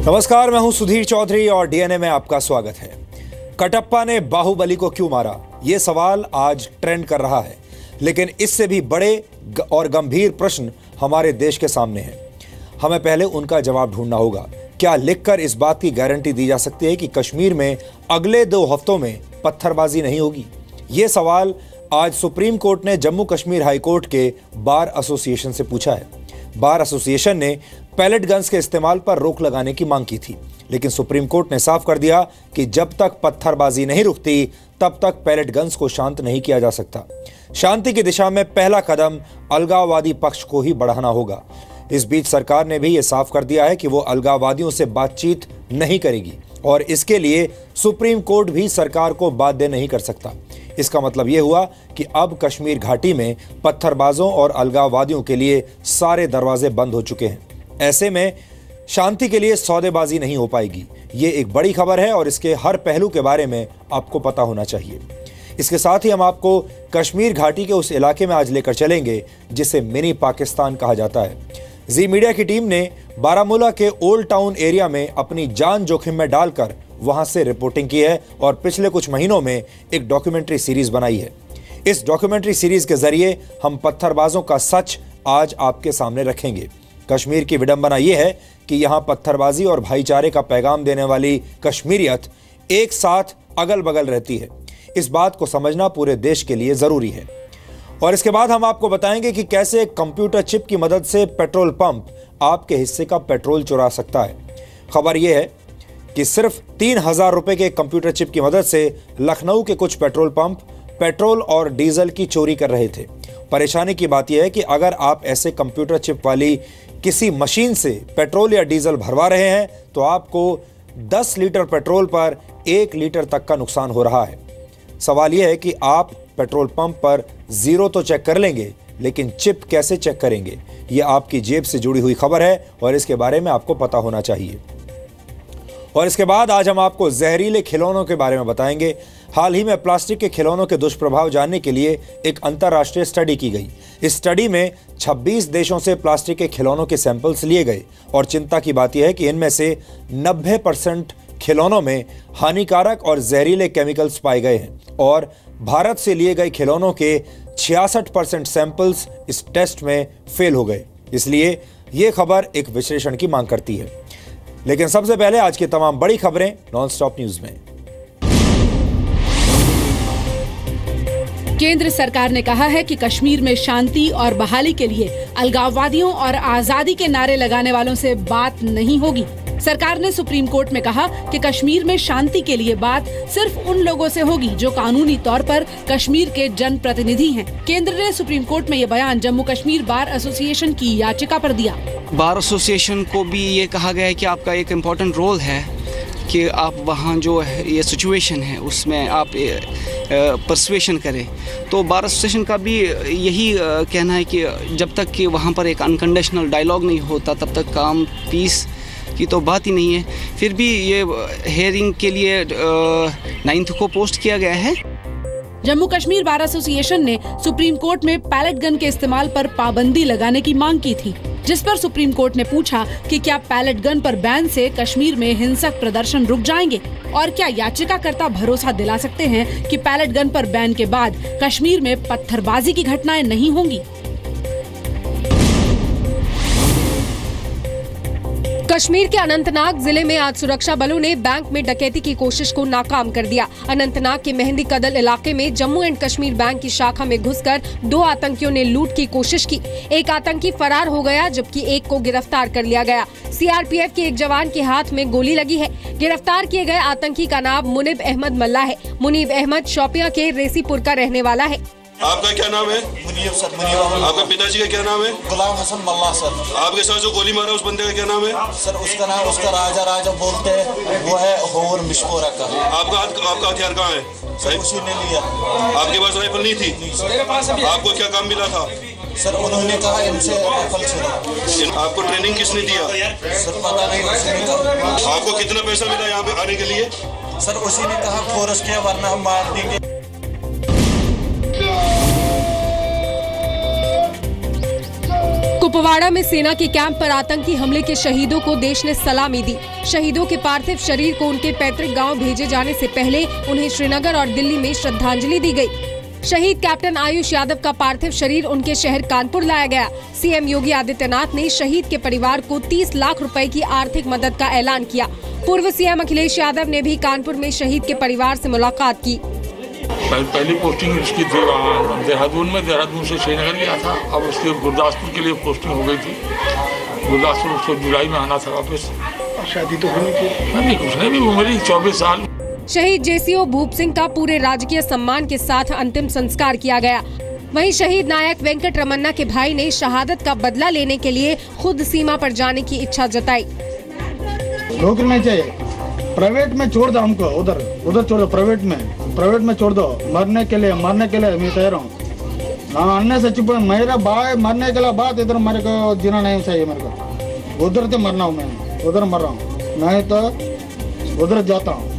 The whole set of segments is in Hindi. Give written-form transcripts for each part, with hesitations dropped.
नमस्कार, मैं हूं सुधीर चौधरी और डीएनए में आपका स्वागत है। कटप्पा ने बाहुबली को क्यों मारा, यह सवाल आज ट्रेंड कर रहा है, लेकिन इससे भी बड़े और गंभीर प्रश्न हमारे देश के सामने हैं। हमें पहले उनका जवाब ढूंढना होगा। क्या लिखकर इस बात की गारंटी दी जा सकती है कि कश्मीर में अगले 2 हफ्तों में पत्थरबाजी नहीं होगी? यह सवाल आज सुप्रीम कोर्ट ने जम्मू कश्मीर हाई कोर्ट के बार एसोसिएशन से पूछा है। बार एसोसिएशन ने पैलेट गन्स के इस्तेमाल पर रोक लगाने की मांग की थी, लेकिन सुप्रीम कोर्ट ने साफ कर दिया कि जब तक पत्थरबाजी नहीं रुकती तब तक पैलेट गन्स को शांत नहीं किया जा सकता। शांति की दिशा में पहला कदम अलगाववादी पक्ष को ही बढ़ाना होगा। इस बीच सरकार ने भी यह साफ कर दिया है कि वो अलगाववादियों से बातचीत नहीं करेगी और इसके लिए सुप्रीम कोर्ट भी सरकार को बाध्य नहीं कर सकता। इसका मतलब यह हुआ कि अब कश्मीर घाटी में पत्थरबाजों और अलगाववादियों के लिए सारे दरवाजे बंद हो चुके हैं। ऐसे में शांति के लिए सौदेबाजी नहीं हो पाएगी। ये एक बड़ी खबर है और इसके हर पहलू के बारे में आपको पता होना चाहिए। इसके साथ ही हम आपको कश्मीर घाटी के उस इलाके में आज लेकर चलेंगे जिसे मिनी पाकिस्तान कहा जाता है। जी मीडिया की टीम ने बारामूला के ओल्ड टाउन एरिया में अपनी जान जोखिम में डालकर वहां से रिपोर्टिंग की है और पिछले कुछ महीनों में एक डॉक्यूमेंट्री सीरीज बनाई है। इस डॉक्यूमेंट्री सीरीज के जरिए हम पत्थरबाजों का सच आज आपके सामने रखेंगे। कश्मीर की विडंबना यह है कि यहां पत्थरबाजी और भाईचारे का पैगाम देने वाली कश्मीरियत एक साथ अगल बगल रहती है। इस बात को समझना पूरे देश के लिए जरूरी है। और इसके बाद हम आपको बताएंगे कि कैसे कंप्यूटर चिप की मदद से पेट्रोल पंप आपके हिस्से का पेट्रोल चुरा सकता है। खबर यह है कि सिर्फ 3,000 रुपए के कंप्यूटर चिप की मदद से लखनऊ के कुछ पेट्रोल पंप पेट्रोल और डीजल की चोरी कर रहे थे। परेशानी की बात यह है कि अगर आप ऐसे कंप्यूटर चिप वाली किसी मशीन से पेट्रोल या डीजल भरवा रहे हैं तो आपको 10 लीटर पेट्रोल पर 1 लीटर तक का नुकसान हो रहा है। सवाल यह है कि आप पेट्रोल पंप पर जीरो तो चेक कर लेंगे, लेकिन चिप कैसे चेक करेंगे? यह आपकी जेब से जुड़ी हुई खबर है और इसके बारे में आपको पता होना चाहिए। और इसके बाद आज हम आपको जहरीले खिलौनों के बारे में बताएंगे। हाल ही में प्लास्टिक के खिलौनों के दुष्प्रभाव जानने के लिए एक अंतर्राष्ट्रीय स्टडी की गई। इस स्टडी में 26 देशों से प्लास्टिक के खिलौनों के सैंपल्स लिए गए और चिंता की बात यह है कि इनमें से 90% खिलौनों में हानिकारक और जहरीले केमिकल्स पाए गए हैं और भारत से लिए गए खिलौनों के 66% सैंपल्स इस टेस्ट में फेल हो गए। इसलिए यह खबर एक विश्लेषण की मांग करती है। लेकिन सबसे पहले आज की तमाम बड़ी खबरें नॉनस्टॉप न्यूज में। केंद्र सरकार ने कहा है कि कश्मीर में शांति और बहाली के लिए अलगाववादियों और आजादी के नारे लगाने वालों से बात नहीं होगी। सरकार ने सुप्रीम कोर्ट में कहा कि कश्मीर में शांति के लिए बात सिर्फ उन लोगों से होगी जो कानूनी तौर पर कश्मीर के जनप्रतिनिधि हैं। केंद्र ने सुप्रीम कोर्ट में ये बयान जम्मू कश्मीर बार एसोसिएशन की याचिका पर दिया। बार एसोसिएशन को भी ये कहा गया है कि आपका एक इम्पोर्टेंट रोल है कि आप वहाँ जो है ये सिचुएशन है उसमें आप परसुएशन करें। तो बार एसोसिएशन का भी यही कहना है कि जब तक कि वहाँ पर एक अनकंडीशनल डायलॉग नहीं होता तब तक काम पीस की तो बात ही नहीं है। फिर भी ये हेयरिंग के लिए 9 को पोस्ट किया गया है। जम्मू कश्मीर बार एसोसिएशन ने सुप्रीम कोर्ट में पैलेट गन के इस्तेमाल पर पाबंदी लगाने की मांग की थी, जिस पर सुप्रीम कोर्ट ने पूछा कि क्या पैलेट गन पर बैन से कश्मीर में हिंसक प्रदर्शन रुक जाएंगे और क्या याचिकाकर्ता भरोसा दिला सकते हैं कि पैलेट गन पर बैन के बाद कश्मीर में पत्थरबाजी की घटनाएं नहीं होंगी। कश्मीर के अनंतनाग जिले में आज सुरक्षा बलों ने बैंक में डकैती की कोशिश को नाकाम कर दिया। अनंतनाग के मेहंदी कदल इलाके में जम्मू एंड कश्मीर बैंक की शाखा में घुसकर 2 आतंकियों ने लूट की कोशिश की। एक आतंकी फरार हो गया जबकि एक को गिरफ्तार कर लिया गया। सीआरपीएफ के एक जवान के हाथ में गोली लगी है। गिरफ्तार किए गए आतंकी का नाम मुनीब अहमद मल्ला है। मुनीब अहमद शोपियां के रेसीपुर का रहने वाला है। आपका क्या नाम है? मुनीब। आपका पिताजी का क्या नाम है? गुलाम हसन मल्ला सर। आपके साथ जो गोली मारा उस बंदे का क्या नाम है? सर उसका नाम उसका राजा बोलते हैं, वो है होवर मिशकोरा का। आपका हथियार कहाँ है? सर उसी ने लिया। आपके पास राइफल नहीं थी? आपको क्या काम मिला था? सर उन्होंने कहा इनसे राइफल से। आपको ट्रेनिंग किसने दिया? सर पता नहीं, उसी ने कहा। आपको कितना पैसा मिला यहाँ पे आने के लिए? सर उसी ने कहा फोर्स किया वरना हम मार देंगे। कुपवाड़ा में सेना के कैंप पर आतंकी हमले के शहीदों को देश ने सलामी दी। शहीदों के पार्थिव शरीर को उनके पैतृक गांव भेजे जाने से पहले उन्हें श्रीनगर और दिल्ली में श्रद्धांजलि दी गई। शहीद कैप्टन आयुष यादव का पार्थिव शरीर उनके शहर कानपुर लाया गया। सीएम योगी आदित्यनाथ ने शहीद के परिवार को 30 लाख रुपए की आर्थिक मदद का ऐलान किया। पूर्व सीएम अखिलेश यादव ने भी कानपुर में शहीद के परिवार से मुलाकात की। पहली पोस्टिंग इसकी थी वहाँ देहरादून में, देहरादून से श्रीनगर गया था। अब उसके गुरदासपुर के लिए पोस्टिंग हो गई थी। गुरदासपुर उसको जुलाई में आना था वापस। शादी तो होनी थी, नहीं कुछ नहीं, उम्र 24 साल। शहीद जेसीओ भूप सिंह का पूरे राजकीय सम्मान के साथ अंतिम संस्कार किया गया। वहीं शहीद नायक वेंकट रमन्ना के भाई ने शहादत का बदला लेने के लिए खुद सीमा पर जाने की इच्छा जताई। नौकरी नहीं चाहिए, प्राइवेट में छोड़ दो हमको, उधर छोड़ दो, प्राइवेट में छोड़ दो। मरने के लिए मैं तैयार हूँ। अन्य सचिव मेरा भाई मरने के बाद इधर मेरे को जीना नहीं चाहिए। मेरे को उधर से मरना हूँ, मैं उधर मर रहा हूँ, नहीं तो उधर जाता हूँ।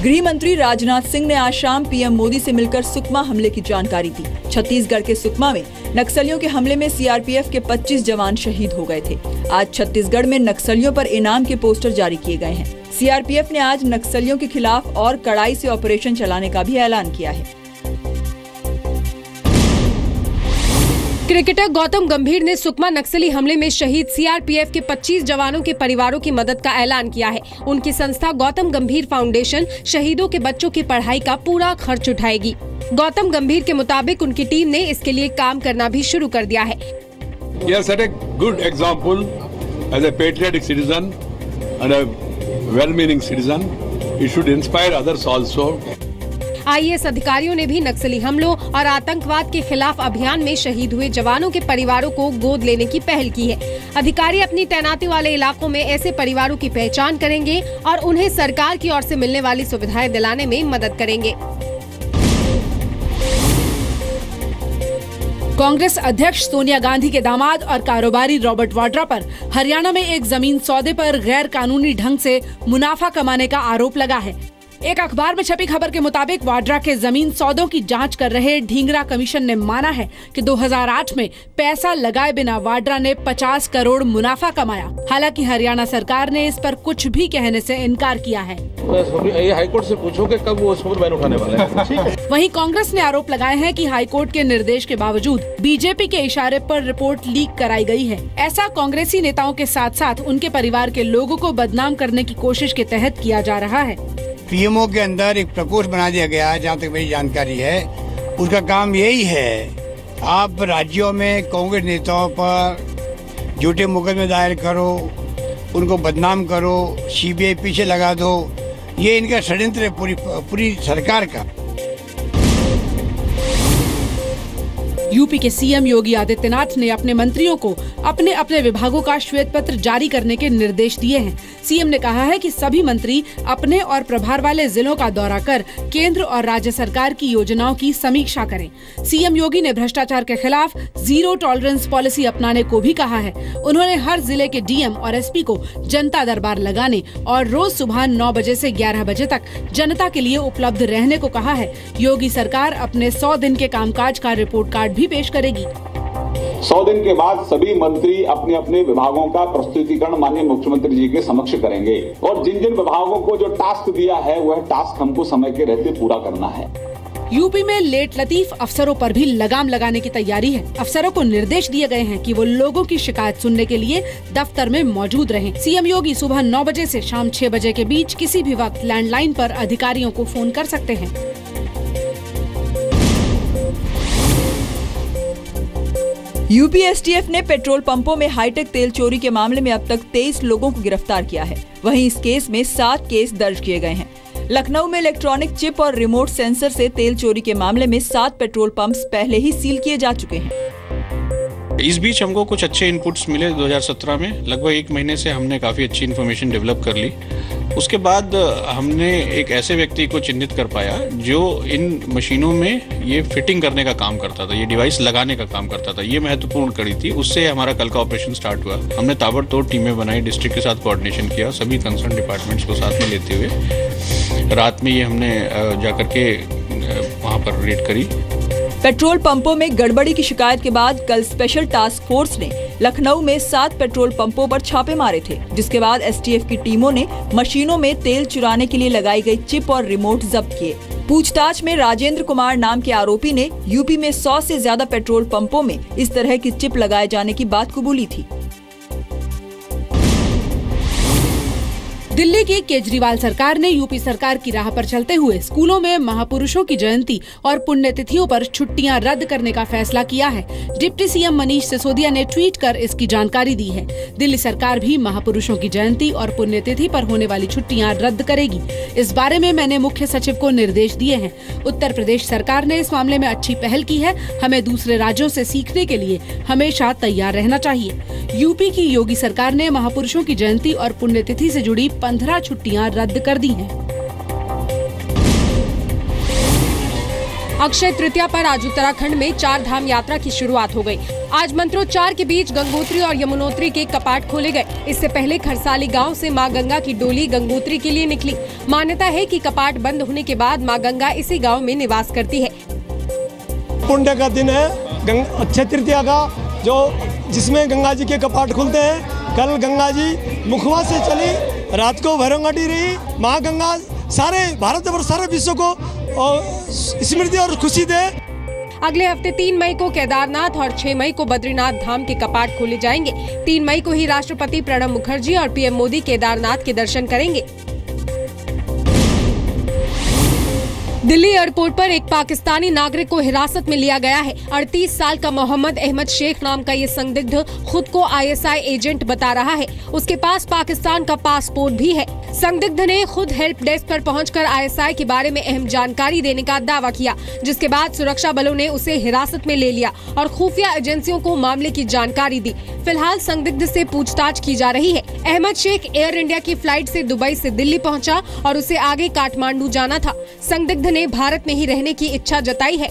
गृह मंत्री राजनाथ सिंह ने आज शाम पीएम मोदी से मिलकर सुकमा हमले की जानकारी दी। छत्तीसगढ़ के सुकमा में नक्सलियों के हमले में सीआरपीएफ के 25 जवान शहीद हो गए थे। आज छत्तीसगढ़ में नक्सलियों पर इनाम के पोस्टर जारी किए गए हैं। सीआरपीएफ ने आज नक्सलियों के खिलाफ और कड़ाई से ऑपरेशन चलाने का भी ऐलान किया है। क्रिकेटर गौतम गंभीर ने सुकमा नक्सली हमले में शहीद सीआरपीएफ के 25 जवानों के परिवारों की मदद का ऐलान किया है। उनकी संस्था गौतम गंभीर फाउंडेशन शहीदों के बच्चों की पढ़ाई का पूरा खर्च उठाएगी। गौतम गंभीर के मुताबिक उनकी टीम ने इसके लिए काम करना भी शुरू कर दिया है। He set a good example as a patriotic citizen and a well-meaning citizen. He should inspire others also. IAS अधिकारियों ने भी नक्सली हमलों और आतंकवाद के खिलाफ अभियान में शहीद हुए जवानों के परिवारों को गोद लेने की पहल की है। अधिकारी अपनी तैनाती वाले इलाकों में ऐसे परिवारों की पहचान करेंगे और उन्हें सरकार की ओर से मिलने वाली सुविधाएं दिलाने में मदद करेंगे। कांग्रेस अध्यक्ष सोनिया गांधी के दामाद और कारोबारी रॉबर्ट वाड्रा पर हरियाणा में एक जमीन सौदे पर गैर कानूनी ढंग से मुनाफा कमाने का आरोप लगा है। एक अखबार में छपी खबर के मुताबिक वाड्रा के जमीन सौदों की जांच कर रहे ढींगरा कमीशन ने माना है कि 2008 में पैसा लगाए बिना वाड्रा ने 50 करोड़ मुनाफा कमाया। हालांकि हरियाणा सरकार ने इस पर कुछ भी कहने से इनकार किया है। हाईकोर्ट से पूछोगे कब वो उसको बैन उठाने वाले हैं। वहीं कांग्रेस ने आरोप लगाए हैं कि हाईकोर्ट के निर्देश के बावजूद बीजेपी के इशारे पर रिपोर्ट लीक कराई गई है। ऐसा कांग्रेसी नेताओं के साथ साथ उनके परिवार के लोगों को बदनाम करने की कोशिश के तहत किया जा रहा है। पीएमओ के अंदर एक प्रकोष्ठ बना दिया गया है, जहाँ तक मेरी जानकारी है। उसका काम यही है, आप राज्यों में कांग्रेस नेताओं पर झूठे मुकदमे दायर करो, उनको बदनाम करो, सीबीआई पीछे लगा दो। ये इनका षड्यंत्र है पूरी सरकार का। यूपी के सीएम योगी आदित्यनाथ ने अपने मंत्रियों को अपने अपने विभागों का श्वेत पत्र जारी करने के निर्देश दिए हैं। सीएम ने कहा है कि सभी मंत्री अपने और प्रभार वाले जिलों का दौरा कर केंद्र और राज्य सरकार की योजनाओं की समीक्षा करें। सीएम योगी ने भ्रष्टाचार के खिलाफ जीरो टॉलरेंस पॉलिसी अपनाने को भी कहा है। उन्होंने हर जिले के डीएम और एसपी को जनता दरबार लगाने और रोज सुबह 9 बजे से 11 बजे तक जनता के लिए उपलब्ध रहने को कहा है। योगी सरकार अपने 100 दिन के कामकाज का रिपोर्ट कार्ड भी पेश करेगी। 100 दिन के बाद सभी मंत्री अपने अपने विभागों का प्रस्तुतिकरण माननीय मुख्यमंत्री जी के समक्ष करेंगे और जिन जिन विभागों को जो टास्क दिया है वह टास्क हमको समय के रहते पूरा करना है। यूपी में लेट लतीफ अफसरों पर भी लगाम लगाने की तैयारी है। अफसरों को निर्देश दिए गए हैं कि वो लोगों की शिकायत सुनने के लिए दफ्तर में मौजूद रहें। सीएम योगी सुबह 9 बजे से शाम 6 बजे के बीच किसी भी वक्त लैंडलाइन पर अधिकारियों को फोन कर सकते हैं। यूपी एसटीएफ ने पेट्रोल पंपों में हाईटेक तेल चोरी के मामले में अब तक 23 लोगों को गिरफ्तार किया है। वहीं इस केस में 7 केस दर्ज किए गए हैं। लखनऊ में इलेक्ट्रॉनिक चिप और रिमोट सेंसर से तेल चोरी के मामले में 7 पेट्रोल पंप्स पहले ही सील किए जा चुके हैं। इस बीच हमको कुछ अच्छे इनपुट्स मिले 2017 में। लगभग 1 महीने से हमने काफ़ी अच्छी इन्फॉर्मेशन डेवलप कर ली। उसके बाद हमने एक ऐसे व्यक्ति को चिन्हित कर पाया जो इन मशीनों में ये फिटिंग करने का काम करता था, ये डिवाइस लगाने का काम करता था। ये महत्वपूर्ण कड़ी थी। उससे हमारा कल का ऑपरेशन स्टार्ट हुआ। हमने ताबड़तोड़ टीमें बनाई, डिस्ट्रिक्ट के साथ कोऑर्डिनेशन किया, सभी कंसर्न डिपार्टमेंट्स को साथ में लेते हुए रात में ये हमने जाकर के वहाँ पर रेड करी। पेट्रोल पंपों में गड़बड़ी की शिकायत के बाद कल स्पेशल टास्क फोर्स ने लखनऊ में 7 पेट्रोल पंपों पर छापे मारे थे, जिसके बाद एसटीएफ की टीमों ने मशीनों में तेल चुराने के लिए लगाई गई चिप और रिमोट जब्त किए। पूछताछ में राजेंद्र कुमार नाम के आरोपी ने यूपी में 100 से ज्यादा पेट्रोल पंपों में इस तरह की चिप लगाए जाने की बात कबूली थी। दिल्ली की केजरीवाल सरकार ने यूपी सरकार की राह पर चलते हुए स्कूलों में महापुरुषों की जयंती और पुण्यतिथियों पर छुट्टियां रद्द करने का फैसला किया है। डिप्टी सीएम मनीष सिसोदिया ने ट्वीट कर इसकी जानकारी दी है। दिल्ली सरकार भी महापुरुषों की जयंती और पुण्यतिथि पर होने वाली छुट्टियां रद्द करेगी। इस बारे में मैंने मुख्य सचिव को निर्देश दिए हैं। उत्तर प्रदेश सरकार ने इस मामले में अच्छी पहल की है। हमें दूसरे राज्यों से सीखने के लिए हमेशा तैयार रहना चाहिए। यूपी की योगी सरकार ने महापुरुषों की जयंती और पुण्यतिथि से जुड़ी 15 छुट्टियां रद्द कर दी हैं। अक्षय तृतीया पर आज उत्तराखंड में 4 धाम यात्रा की शुरुआत हो गई। आज मंत्रोच्चार के बीच गंगोत्री और यमुनोत्री के कपाट खोले गए। इससे पहले खरसाली गांव से मां गंगा की डोली गंगोत्री के लिए निकली। मान्यता है कि कपाट बंद होने के बाद मां गंगा इसी गांव में निवास करती है। पुण्य का दिन है अक्षय तृतीया का, जिसमें गंगा जी के कपाट खुलते हैं। कल गंगा जी मुखवा से चली, रात को भैरवघाटी रही। माँ गंगा सारे भारत और सारे विश्व को स्मृति और खुशी दे। अगले हफ्ते 3 मई को केदारनाथ और 6 मई को बद्रीनाथ धाम के कपाट खोले जाएंगे। 3 मई को ही राष्ट्रपति प्रणब मुखर्जी और पीएम मोदी केदारनाथ के दर्शन करेंगे। दिल्ली एयरपोर्ट पर एक पाकिस्तानी नागरिक को हिरासत में लिया गया है। 38 साल का मोहम्मद अहमद शेख नाम का ये संदिग्ध खुद को आईएसआई एजेंट बता रहा है। उसके पास पाकिस्तान का पासपोर्ट भी है। संदिग्ध ने खुद हेल्प डेस्क पर पहुंचकर आईएसआई के बारे में अहम जानकारी देने का दावा किया, जिसके बाद सुरक्षा बलों ने उसे हिरासत में ले लिया और खुफिया एजेंसियों को मामले की जानकारी दी। फिलहाल संदिग्ध से पूछताछ की जा रही है। अहमद शेख एयर इंडिया की फ्लाइट से दुबई से दिल्ली पहुंचा और उसे आगे काठमांडू जाना था। संदिग्ध ने भारत में ही रहने की इच्छा जताई है।